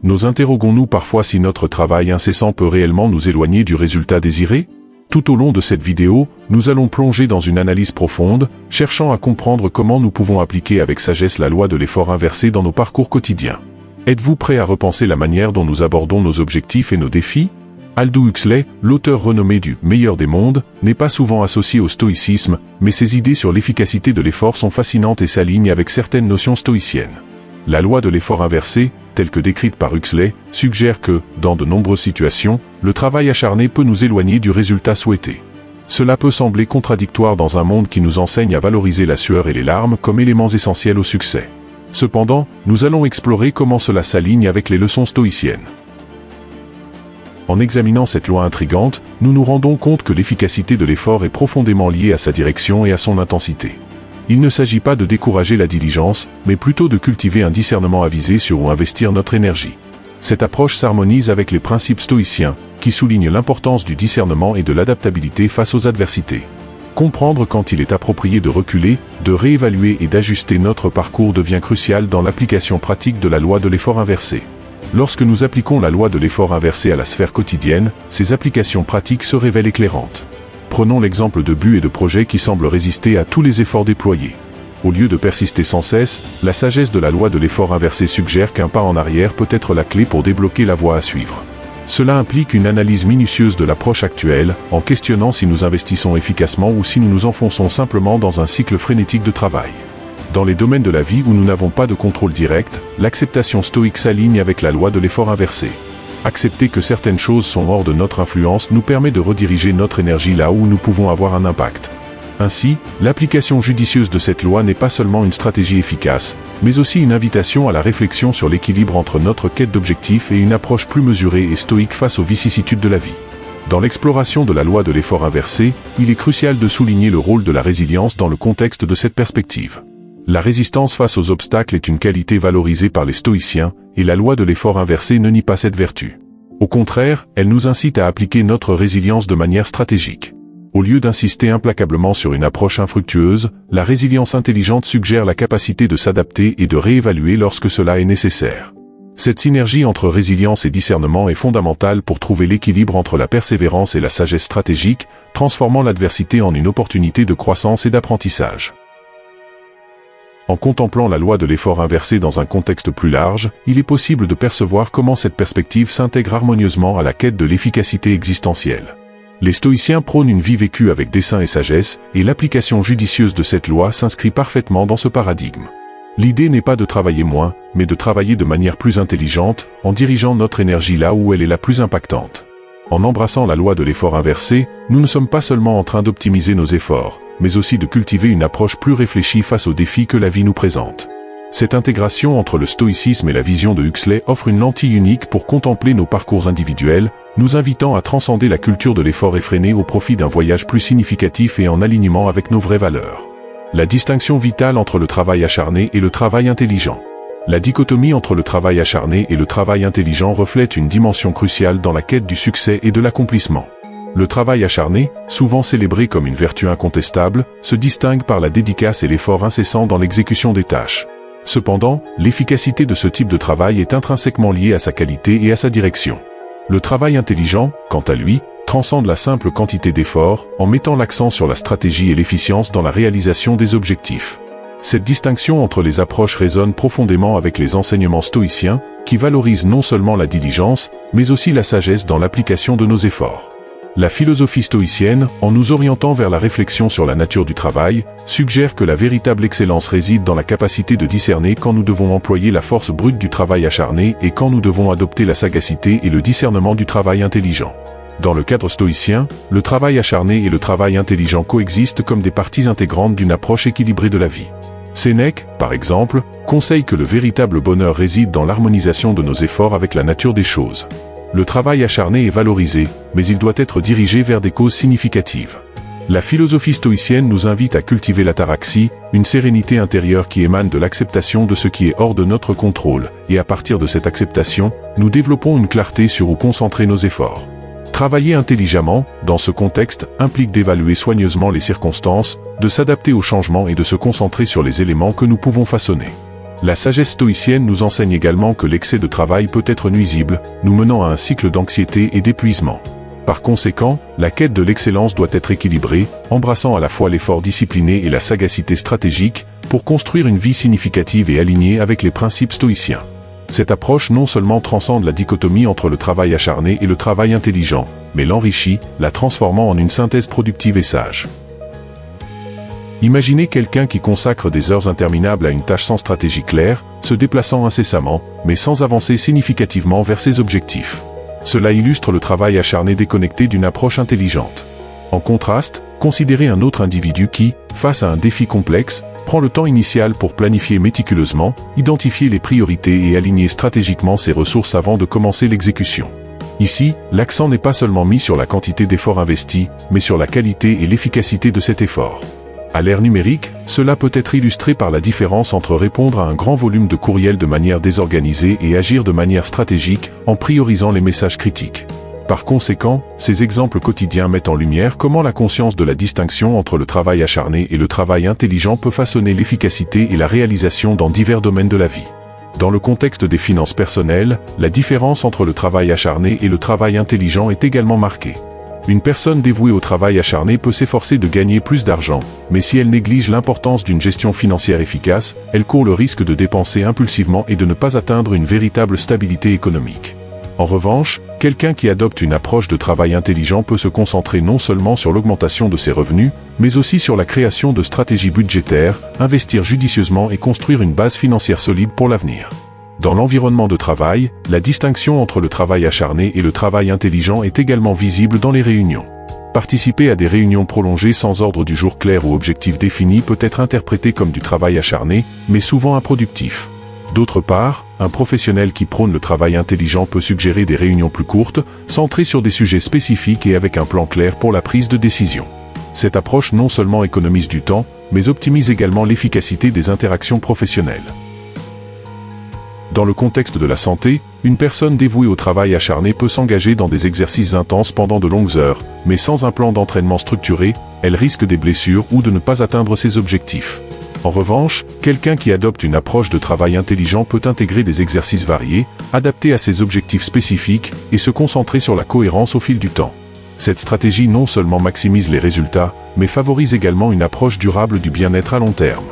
nous interrogons-nous parfois si notre travail incessant peut réellement nous éloigner du résultat désiré? Tout au long de cette vidéo, nous allons plonger dans une analyse profonde, cherchant à comprendre comment nous pouvons appliquer avec sagesse la loi de l'effort inversé dans nos parcours quotidiens. Êtes-vous prêt à repenser la manière dont nous abordons nos objectifs et nos défis? Aldous Huxley, l'auteur renommé du « meilleur des mondes », n'est pas souvent associé au stoïcisme, mais ses idées sur l'efficacité de l'effort sont fascinantes et s'alignent avec certaines notions stoïciennes. La loi de l'effort inversé, telle que décrite par Huxley, suggère que, dans de nombreuses situations, le travail acharné peut nous éloigner du résultat souhaité. Cela peut sembler contradictoire dans un monde qui nous enseigne à valoriser la sueur et les larmes comme éléments essentiels au succès. Cependant, nous allons explorer comment cela s'aligne avec les leçons stoïciennes. En examinant cette loi intrigante, nous nous rendons compte que l'efficacité de l'effort est profondément liée à sa direction et à son intensité. Il ne s'agit pas de décourager la diligence, mais plutôt de cultiver un discernement avisé sur où investir notre énergie. Cette approche s'harmonise avec les principes stoïciens, qui soulignent l'importance du discernement et de l'adaptabilité face aux adversités. Comprendre quand il est approprié de reculer, de réévaluer et d'ajuster notre parcours devient crucial dans l'application pratique de la loi de l'effort inversé. Lorsque nous appliquons la loi de l'effort inversé à la sphère quotidienne, ces applications pratiques se révèlent éclairantes. Prenons l'exemple de buts et de projets qui semblent résister à tous les efforts déployés. Au lieu de persister sans cesse, la sagesse de la loi de l'effort inversé suggère qu'un pas en arrière peut être la clé pour débloquer la voie à suivre. Cela implique une analyse minutieuse de l'approche actuelle, en questionnant si nous investissons efficacement ou si nous nous enfonçons simplement dans un cycle frénétique de travail. Dans les domaines de la vie où nous n'avons pas de contrôle direct, l'acceptation stoïque s'aligne avec la loi de l'effort inversé. Accepter que certaines choses sont hors de notre influence nous permet de rediriger notre énergie là où nous pouvons avoir un impact. Ainsi, l'application judicieuse de cette loi n'est pas seulement une stratégie efficace, mais aussi une invitation à la réflexion sur l'équilibre entre notre quête d'objectifs et une approche plus mesurée et stoïque face aux vicissitudes de la vie. Dans l'exploration de la loi de l'effort inversé, il est crucial de souligner le rôle de la résilience dans le contexte de cette perspective. La résistance face aux obstacles est une qualité valorisée par les stoïciens, et la loi de l'effort inversé ne nie pas cette vertu. Au contraire, elle nous incite à appliquer notre résilience de manière stratégique. Au lieu d'insister implacablement sur une approche infructueuse, la résilience intelligente suggère la capacité de s'adapter et de réévaluer lorsque cela est nécessaire. Cette synergie entre résilience et discernement est fondamentale pour trouver l'équilibre entre la persévérance et la sagesse stratégique, transformant l'adversité en une opportunité de croissance et d'apprentissage. En contemplant la loi de l'effort inversé dans un contexte plus large, il est possible de percevoir comment cette perspective s'intègre harmonieusement à la quête de l'efficacité existentielle. Les stoïciens prônent une vie vécue avec dessein et sagesse, et l'application judicieuse de cette loi s'inscrit parfaitement dans ce paradigme. L'idée n'est pas de travailler moins, mais de travailler de manière plus intelligente, en dirigeant notre énergie là où elle est la plus impactante. En embrassant la loi de l'effort inversé, nous ne sommes pas seulement en train d'optimiser nos efforts, mais aussi de cultiver une approche plus réfléchie face aux défis que la vie nous présente. Cette intégration entre le stoïcisme et la vision de Huxley offre une lentille unique pour contempler nos parcours individuels, nous invitant à transcender la culture de l'effort effréné au profit d'un voyage plus significatif et en alignement avec nos vraies valeurs. La distinction vitale entre le travail acharné et le travail intelligent. La dichotomie entre le travail acharné et le travail intelligent reflète une dimension cruciale dans la quête du succès et de l'accomplissement. Le travail acharné, souvent célébré comme une vertu incontestable, se distingue par la dédicace et l'effort incessant dans l'exécution des tâches. Cependant, l'efficacité de ce type de travail est intrinsèquement liée à sa qualité et à sa direction. Le travail intelligent, quant à lui, transcende la simple quantité d'efforts, en mettant l'accent sur la stratégie et l'efficience dans la réalisation des objectifs. Cette distinction entre les approches résonne profondément avec les enseignements stoïciens, qui valorisent non seulement la diligence, mais aussi la sagesse dans l'application de nos efforts. La philosophie stoïcienne, en nous orientant vers la réflexion sur la nature du travail, suggère que la véritable excellence réside dans la capacité de discerner quand nous devons employer la force brute du travail acharné et quand nous devons adopter la sagacité et le discernement du travail intelligent. Dans le cadre stoïcien, le travail acharné et le travail intelligent coexistent comme des parties intégrantes d'une approche équilibrée de la vie. Sénèque, par exemple, conseille que le véritable bonheur réside dans l'harmonisation de nos efforts avec la nature des choses. Le travail acharné est valorisé, mais il doit être dirigé vers des causes significatives. La philosophie stoïcienne nous invite à cultiver l'ataraxie, une sérénité intérieure qui émane de l'acceptation de ce qui est hors de notre contrôle, et à partir de cette acceptation, nous développons une clarté sur où concentrer nos efforts. Travailler intelligemment, dans ce contexte, implique d'évaluer soigneusement les circonstances, de s'adapter aux changements et de se concentrer sur les éléments que nous pouvons façonner. La sagesse stoïcienne nous enseigne également que l'excès de travail peut être nuisible, nous menant à un cycle d'anxiété et d'épuisement. Par conséquent, la quête de l'excellence doit être équilibrée, embrassant à la fois l'effort discipliné et la sagacité stratégique, pour construire une vie significative et alignée avec les principes stoïciens. Cette approche non seulement transcende la dichotomie entre le travail acharné et le travail intelligent, mais l'enrichit, la transformant en une synthèse productive et sage. Imaginez quelqu'un qui consacre des heures interminables à une tâche sans stratégie claire, se déplaçant incessamment, mais sans avancer significativement vers ses objectifs. Cela illustre le travail acharné déconnecté d'une approche intelligente. En contraste, considérez un autre individu qui, face à un défi complexe, prend le temps initial pour planifier méticuleusement, identifier les priorités et aligner stratégiquement ses ressources avant de commencer l'exécution. Ici, l'accent n'est pas seulement mis sur la quantité d'efforts investis, mais sur la qualité et l'efficacité de cet effort. À l'ère numérique, cela peut être illustré par la différence entre répondre à un grand volume de courriels de manière désorganisée et agir de manière stratégique, en priorisant les messages critiques. Par conséquent, ces exemples quotidiens mettent en lumière comment la conscience de la distinction entre le travail acharné et le travail intelligent peut façonner l'efficacité et la réalisation dans divers domaines de la vie. Dans le contexte des finances personnelles, la différence entre le travail acharné et le travail intelligent est également marquée. Une personne dévouée au travail acharné peut s'efforcer de gagner plus d'argent, mais si elle néglige l'importance d'une gestion financière efficace, elle court le risque de dépenser impulsivement et de ne pas atteindre une véritable stabilité économique. En revanche, quelqu'un qui adopte une approche de travail intelligent peut se concentrer non seulement sur l'augmentation de ses revenus, mais aussi sur la création de stratégies budgétaires, investir judicieusement et construire une base financière solide pour l'avenir. Dans l'environnement de travail, la distinction entre le travail acharné et le travail intelligent est également visible dans les réunions. Participer à des réunions prolongées sans ordre du jour clair ou objectif défini peut être interprété comme du travail acharné, mais souvent improductif. D'autre part, un professionnel qui prône le travail intelligent peut suggérer des réunions plus courtes, centrées sur des sujets spécifiques et avec un plan clair pour la prise de décision. Cette approche non seulement économise du temps, mais optimise également l'efficacité des interactions professionnelles. Dans le contexte de la santé, une personne dévouée au travail acharné peut s'engager dans des exercices intenses pendant de longues heures, mais sans un plan d'entraînement structuré, elle risque des blessures ou de ne pas atteindre ses objectifs. En revanche, quelqu'un qui adopte une approche de travail intelligent peut intégrer des exercices variés, adaptés à ses objectifs spécifiques, et se concentrer sur la cohérence au fil du temps. Cette stratégie non seulement maximise les résultats, mais favorise également une approche durable du bien-être à long terme.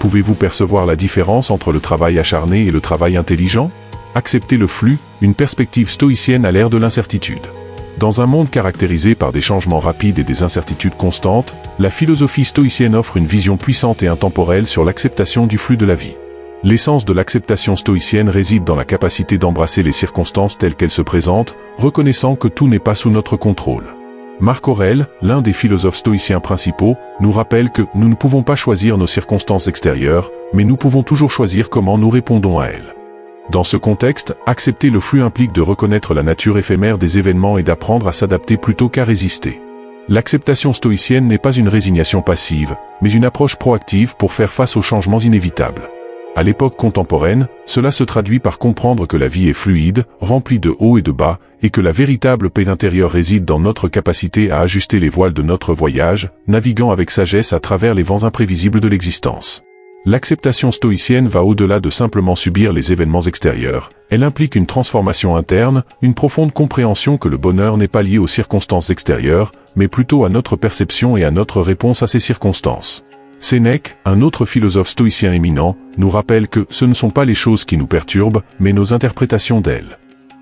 Pouvez-vous percevoir la différence entre le travail acharné et le travail intelligent? Accepter le flux, une perspective stoïcienne à l'ère de l'incertitude. Dans un monde caractérisé par des changements rapides et des incertitudes constantes, la philosophie stoïcienne offre une vision puissante et intemporelle sur l'acceptation du flux de la vie. L'essence de l'acceptation stoïcienne réside dans la capacité d'embrasser les circonstances telles qu'elles se présentent, reconnaissant que tout n'est pas sous notre contrôle. Marc Aurèle, l'un des philosophes stoïciens principaux, nous rappelle que nous ne pouvons pas choisir nos circonstances extérieures, mais nous pouvons toujours choisir comment nous répondons à elles. Dans ce contexte, accepter le flux implique de reconnaître la nature éphémère des événements et d'apprendre à s'adapter plutôt qu'à résister. L'acceptation stoïcienne n'est pas une résignation passive, mais une approche proactive pour faire face aux changements inévitables. À l'époque contemporaine, cela se traduit par comprendre que la vie est fluide, remplie de hauts et de bas, et que la véritable paix intérieure réside dans notre capacité à ajuster les voiles de notre voyage, naviguant avec sagesse à travers les vents imprévisibles de l'existence. L'acceptation stoïcienne va au-delà de simplement subir les événements extérieurs, elle implique une transformation interne, une profonde compréhension que le bonheur n'est pas lié aux circonstances extérieures, mais plutôt à notre perception et à notre réponse à ces circonstances. Sénèque, un autre philosophe stoïcien éminent, nous rappelle que ce ne sont pas les choses qui nous perturbent, mais nos interprétations d'elles.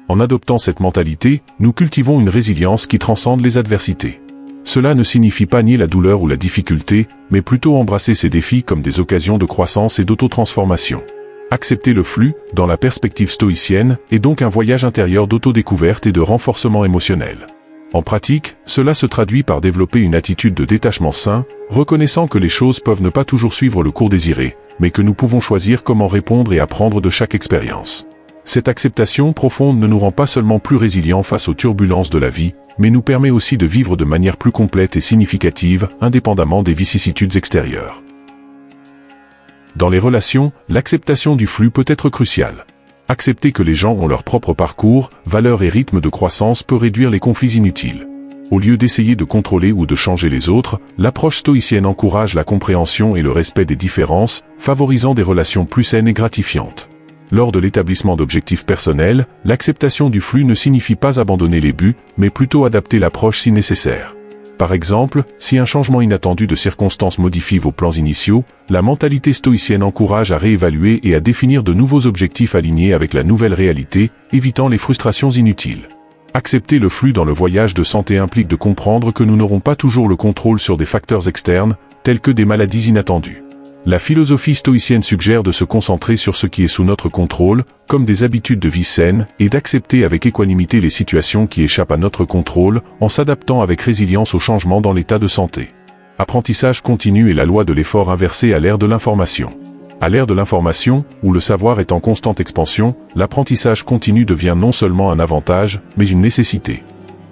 En adoptant cette mentalité, nous cultivons une résilience qui transcende les adversités. Cela ne signifie pas nier la douleur ou la difficulté, mais plutôt embrasser ces défis comme des occasions de croissance et d'autotransformation. Accepter le flux, dans la perspective stoïcienne, est donc un voyage intérieur d'autodécouverte et de renforcement émotionnel. En pratique, cela se traduit par développer une attitude de détachement sain, reconnaissant que les choses peuvent ne pas toujours suivre le cours désiré, mais que nous pouvons choisir comment répondre et apprendre de chaque expérience. Cette acceptation profonde ne nous rend pas seulement plus résilients face aux turbulences de la vie, mais nous permet aussi de vivre de manière plus complète et significative, indépendamment des vicissitudes extérieures. Dans les relations, l'acceptation du flux peut être cruciale. Accepter que les gens ont leur propre parcours, valeurs et rythme de croissance peut réduire les conflits inutiles. Au lieu d'essayer de contrôler ou de changer les autres, l'approche stoïcienne encourage la compréhension et le respect des différences, favorisant des relations plus saines et gratifiantes. Lors de l'établissement d'objectifs personnels, l'acceptation du flux ne signifie pas abandonner les buts, mais plutôt adapter l'approche si nécessaire. Par exemple, si un changement inattendu de circonstances modifie vos plans initiaux, la mentalité stoïcienne encourage à réévaluer et à définir de nouveaux objectifs alignés avec la nouvelle réalité, évitant les frustrations inutiles. Accepter le flux dans le voyage de santé implique de comprendre que nous n'aurons pas toujours le contrôle sur des facteurs externes, tels que des maladies inattendues. La philosophie stoïcienne suggère de se concentrer sur ce qui est sous notre contrôle, comme des habitudes de vie saines, et d'accepter avec équanimité les situations qui échappent à notre contrôle, en s'adaptant avec résilience aux changements dans l'état de santé. Apprentissage continu est la loi de l'effort inversée à l'ère de l'information. À l'ère de l'information, où le savoir est en constante expansion, l'apprentissage continu devient non seulement un avantage, mais une nécessité.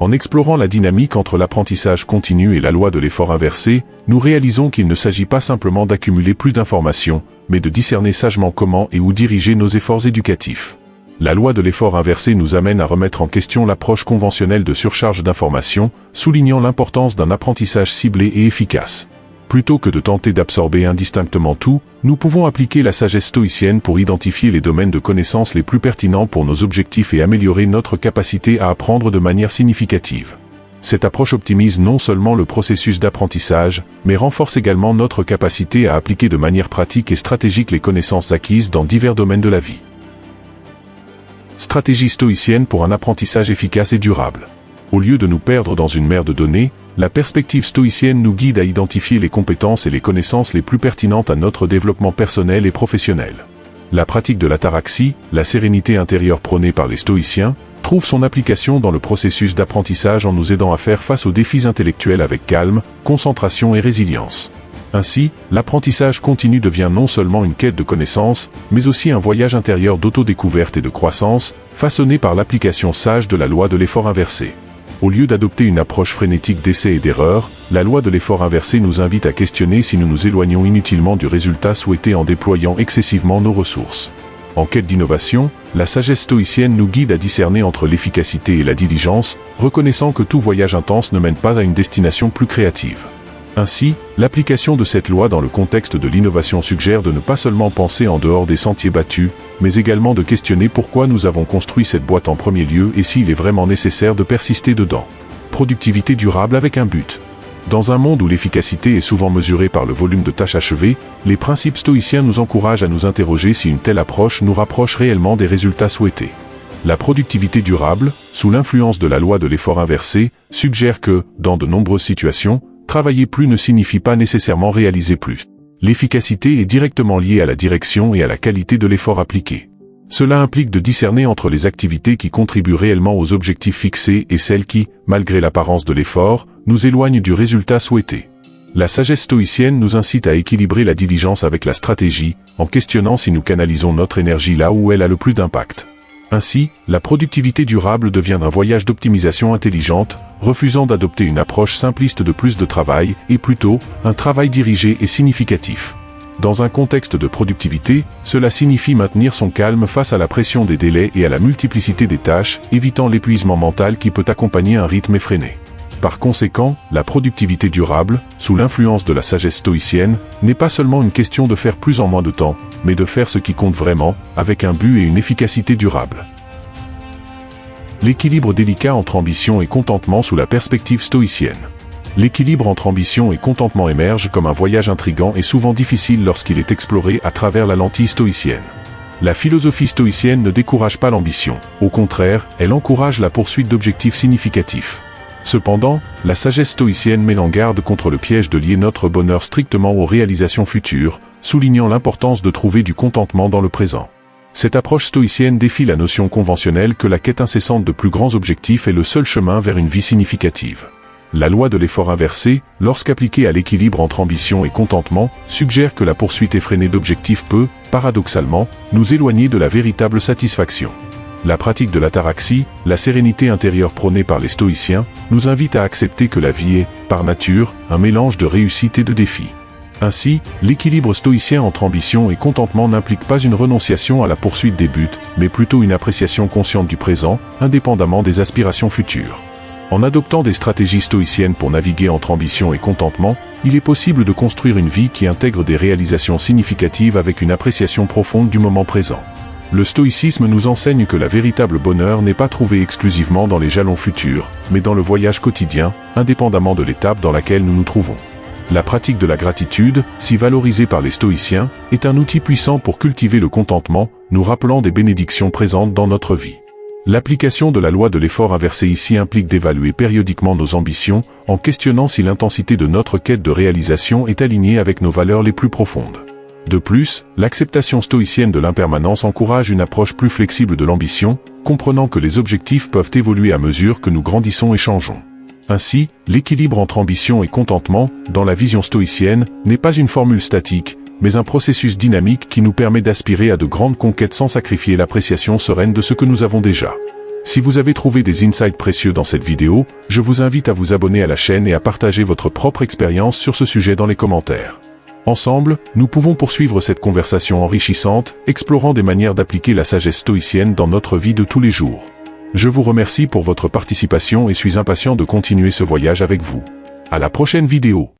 En explorant la dynamique entre l'apprentissage continu et la loi de l'effort inversé, nous réalisons qu'il ne s'agit pas simplement d'accumuler plus d'informations, mais de discerner sagement comment et où diriger nos efforts éducatifs. La loi de l'effort inversé nous amène à remettre en question l'approche conventionnelle de surcharge d'informations, soulignant l'importance d'un apprentissage ciblé et efficace. Plutôt que de tenter d'absorber indistinctement tout, nous pouvons appliquer la sagesse stoïcienne pour identifier les domaines de connaissances les plus pertinents pour nos objectifs et améliorer notre capacité à apprendre de manière significative. Cette approche optimise non seulement le processus d'apprentissage, mais renforce également notre capacité à appliquer de manière pratique et stratégique les connaissances acquises dans divers domaines de la vie. Stratégie stoïcienne pour un apprentissage efficace et durable. Au lieu de nous perdre dans une mer de données, la perspective stoïcienne nous guide à identifier les compétences et les connaissances les plus pertinentes à notre développement personnel et professionnel. La pratique de l'ataraxie, la sérénité intérieure prônée par les stoïciens, trouve son application dans le processus d'apprentissage en nous aidant à faire face aux défis intellectuels avec calme, concentration et résilience. Ainsi, l'apprentissage continu devient non seulement une quête de connaissances, mais aussi un voyage intérieur d'autodécouverte et de croissance, façonné par l'application sage de la loi de l'effort inversé. Au lieu d'adopter une approche frénétique d'essais et d'erreurs, la loi de l'effort inversé nous invite à questionner si nous nous éloignons inutilement du résultat souhaité en déployant excessivement nos ressources. En quête d'innovation, la sagesse stoïcienne nous guide à discerner entre l'efficacité et la diligence, reconnaissant que tout voyage intense ne mène pas à une destination plus créative. Ainsi, l'application de cette loi dans le contexte de l'innovation suggère de ne pas seulement penser en dehors des sentiers battus, mais également de questionner pourquoi nous avons construit cette boîte en premier lieu et s'il est vraiment nécessaire de persister dedans. Productivité durable avec un but. Dans un monde où l'efficacité est souvent mesurée par le volume de tâches achevées, les principes stoïciens nous encouragent à nous interroger si une telle approche nous rapproche réellement des résultats souhaités. La productivité durable, sous l'influence de la loi de l'effort inversé, suggère que, dans de nombreuses situations, travailler plus ne signifie pas nécessairement réaliser plus. L'efficacité est directement liée à la direction et à la qualité de l'effort appliqué. Cela implique de discerner entre les activités qui contribuent réellement aux objectifs fixés et celles qui, malgré l'apparence de l'effort, nous éloignent du résultat souhaité. La sagesse stoïcienne nous incite à équilibrer la diligence avec la stratégie, en questionnant si nous canalisons notre énergie là où elle a le plus d'impact. Ainsi, la productivité durable devient un voyage d'optimisation intelligente, refusant d'adopter une approche simpliste de plus de travail, et plutôt, un travail dirigé et significatif. Dans un contexte de productivité, cela signifie maintenir son calme face à la pression des délais et à la multiplicité des tâches, évitant l'épuisement mental qui peut accompagner un rythme effréné. Par conséquent, la productivité durable, sous l'influence de la sagesse stoïcienne, n'est pas seulement une question de faire plus en moins de temps, mais de faire ce qui compte vraiment, avec un but et une efficacité durable. L'équilibre délicat entre ambition et contentement sous la perspective stoïcienne. L'équilibre entre ambition et contentement émerge comme un voyage intrigant et souvent difficile lorsqu'il est exploré à travers la lentille stoïcienne. La philosophie stoïcienne ne décourage pas l'ambition, au contraire, elle encourage la poursuite d'objectifs significatifs. Cependant, la sagesse stoïcienne met en garde contre le piège de lier notre bonheur strictement aux réalisations futures, soulignant l'importance de trouver du contentement dans le présent. Cette approche stoïcienne défie la notion conventionnelle que la quête incessante de plus grands objectifs est le seul chemin vers une vie significative. La loi de l'effort inversé, lorsqu'appliquée à l'équilibre entre ambition et contentement, suggère que la poursuite effrénée d'objectifs peut, paradoxalement, nous éloigner de la véritable satisfaction. La pratique de l'ataraxie, la sérénité intérieure prônée par les stoïciens, nous invite à accepter que la vie est, par nature, un mélange de réussite et de défis. Ainsi, l'équilibre stoïcien entre ambition et contentement n'implique pas une renonciation à la poursuite des buts, mais plutôt une appréciation consciente du présent, indépendamment des aspirations futures. En adoptant des stratégies stoïciennes pour naviguer entre ambition et contentement, il est possible de construire une vie qui intègre des réalisations significatives avec une appréciation profonde du moment présent. Le stoïcisme nous enseigne que la véritable bonheur n'est pas trouvé exclusivement dans les jalons futurs, mais dans le voyage quotidien, indépendamment de l'étape dans laquelle nous nous trouvons. La pratique de la gratitude, si valorisée par les stoïciens, est un outil puissant pour cultiver le contentement, nous rappelant des bénédictions présentes dans notre vie. L'application de la loi de l'effort inversé ici implique d'évaluer périodiquement nos ambitions, en questionnant si l'intensité de notre quête de réalisation est alignée avec nos valeurs les plus profondes. De plus, l'acceptation stoïcienne de l'impermanence encourage une approche plus flexible de l'ambition, comprenant que les objectifs peuvent évoluer à mesure que nous grandissons et changeons. Ainsi, l'équilibre entre ambition et contentement, dans la vision stoïcienne, n'est pas une formule statique, mais un processus dynamique qui nous permet d'aspirer à de grandes conquêtes sans sacrifier l'appréciation sereine de ce que nous avons déjà. Si vous avez trouvé des insights précieux dans cette vidéo, je vous invite à vous abonner à la chaîne et à partager votre propre expérience sur ce sujet dans les commentaires. Ensemble, nous pouvons poursuivre cette conversation enrichissante, explorant des manières d'appliquer la sagesse stoïcienne dans notre vie de tous les jours. Je vous remercie pour votre participation et suis impatient de continuer ce voyage avec vous. À la prochaine vidéo.